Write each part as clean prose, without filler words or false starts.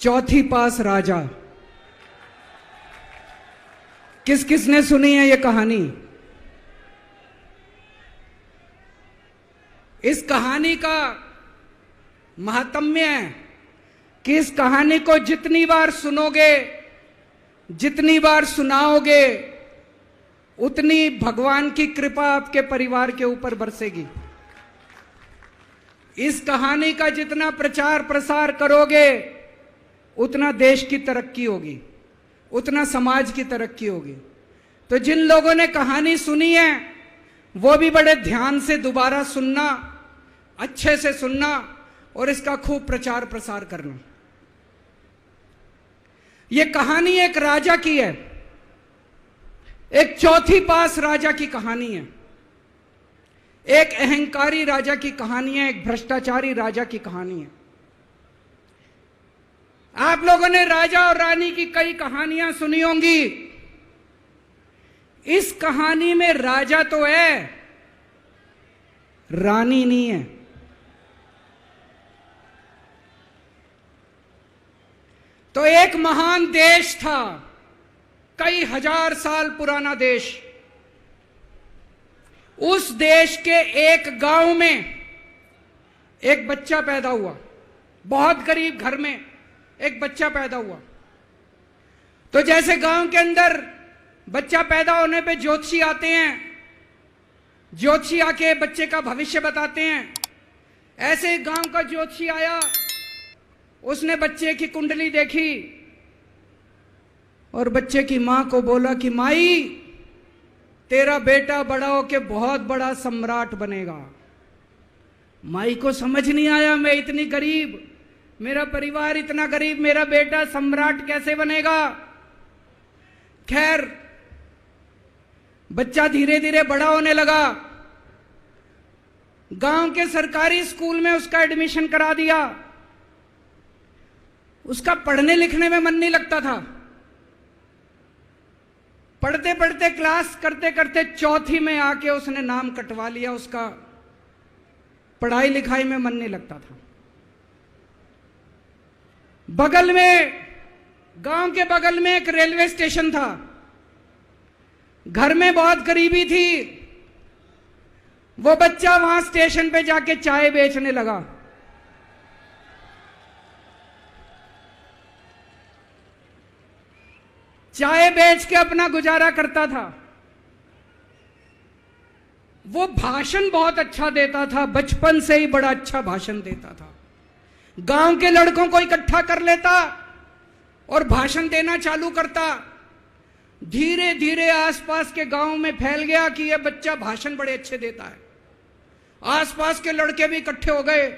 चौथी पास राजा। किस किस ने सुनी है ये कहानी? इस कहानी का महात्म्य है कि इस कहानी को जितनी बार सुनोगे, जितनी बार सुनाओगे, उतनी भगवान की कृपा आपके परिवार के ऊपर बरसेगी। इस कहानी का जितना प्रचार प्रसार करोगे, उतना देश की तरक्की होगी, उतना समाज की तरक्की होगी। तो जिन लोगों ने कहानी सुनी है वो भी बड़े ध्यान से दोबारा सुनना, अच्छे से सुनना और इसका खूब प्रचार प्रसार करना। यह कहानी एक राजा की है, एक चौथी पास राजा की कहानी है, एक अहंकारी राजा की कहानी है, एक भ्रष्टाचारी राजा की कहानी है। आप लोगों ने राजा और रानी की कई कहानियां सुनी होंगी। इस कहानी में राजा तो है, रानी नहीं है। तो एक महान देश था, कई हजार साल पुराना देश। उस देश के एक गांव में एक बच्चा पैदा हुआ, बहुत गरीब घर में एक बच्चा पैदा हुआ। तो जैसे गांव के अंदर बच्चा पैदा होने पे ज्योतिषी आते हैं, ज्योतिषी आके बच्चे का भविष्य बताते हैं, ऐसे गांव का ज्योतिषी आया। उसने बच्चे की कुंडली देखी और बच्चे की मां को बोला कि माई, तेरा बेटा बड़ा होके बहुत बड़ा सम्राट बनेगा। माई को समझ नहीं आया, मैं इतनी गरीब, मेरा परिवार इतना गरीब, मेरा बेटा सम्राट कैसे बनेगा। खैर, बच्चा धीरे धीरे बड़ा होने लगा। गांव के सरकारी स्कूल में उसका एडमिशन करा दिया। उसका पढ़ने लिखने में मन नहीं लगता था। पढ़ते पढ़ते, क्लास करते करते चौथी में आके उसने नाम कटवा लिया। उसका पढ़ाई लिखाई में मन नहीं लगता था। बगल में, गांव के बगल में एक रेलवे स्टेशन था। घर में बहुत गरीबी थी। वो बच्चा वहां स्टेशन पे जाके चाय बेचने लगा। चाय बेच के अपना गुजारा करता था। वो भाषण बहुत अच्छा देता था, बचपन से ही बड़ा अच्छा भाषण देता था। गांव के लड़कों को इकट्ठा कर लेता और भाषण देना चालू करता। धीरे धीरे आसपास के गांव में फैल गया कि यह बच्चा भाषण बड़े अच्छे देता है। आसपास के लड़के भी इकट्ठे हो गए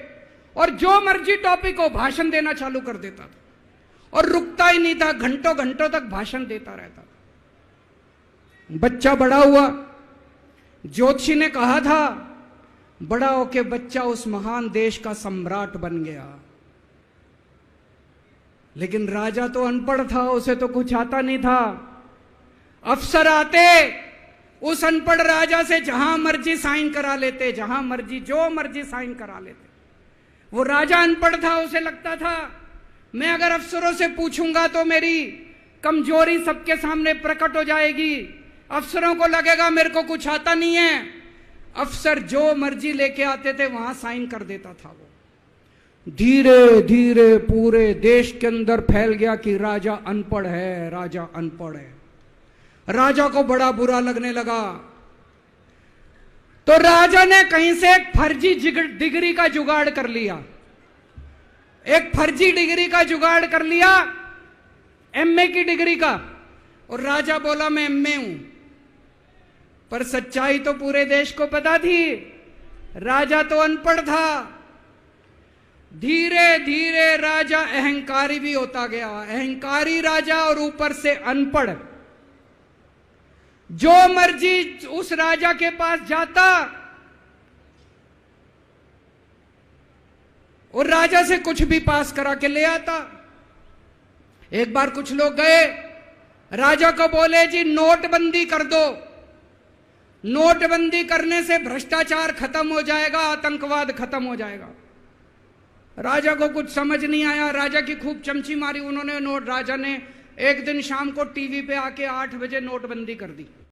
और जो मर्जी टॉपिक हो भाषण देना चालू कर देता था और रुकता ही नहीं था, घंटों घंटों तक भाषण देता रहता था। बच्चा बड़ा हुआ। ज्योतिषी ने कहा था बड़ा होके बच्चा उस महान देश का सम्राट बन गया। लेकिन राजा तो अनपढ़ था, उसे तो कुछ आता नहीं था। अफसर आते, उस अनपढ़ राजा से जहां मर्जी साइन करा लेते, जहां मर्जी जो मर्जी साइन करा लेते। वो राजा अनपढ़ था, उसे लगता था मैं अगर अफसरों से पूछूंगा तो मेरी कमजोरी सबके सामने प्रकट हो जाएगी। अफसरों को लगेगा मेरे को कुछ आता नहीं है। अफसर जो मर्जी लेके आते थे वहां साइन कर देता था। वो धीरे धीरे पूरे देश के अंदर फैल गया कि राजा अनपढ़ है, राजा अनपढ़ है। राजा को बड़ा बुरा लगने लगा। तो राजा ने कहीं से एक फर्जी डिग्री का जुगाड़ कर लिया। एक फर्जी डिग्री का जुगाड़ कर लिया, एमए की डिग्री का। और राजा बोला मैं एमए हूं। पर सच्चाई तो पूरे देश को पता थी, राजा तो अनपढ़ था। धीरे धीरे राजा अहंकारी भी होता गया। अहंकारी राजा और ऊपर से अनपढ़। जो मर्जी उस राजा के पास जाता और राजा से कुछ भी पास करा के ले आता। एक बार कुछ लोग गए, राजा को बोले जी नोटबंदी कर दो, नोटबंदी करने से भ्रष्टाचार खत्म हो जाएगा, आतंकवाद खत्म हो जाएगा। राजा को कुछ समझ नहीं आया, राजा की खूब चमची मारी उन्होंने। राजा ने एक दिन शाम को टीवी पे आके 8 बजे नोटबंदी कर दी।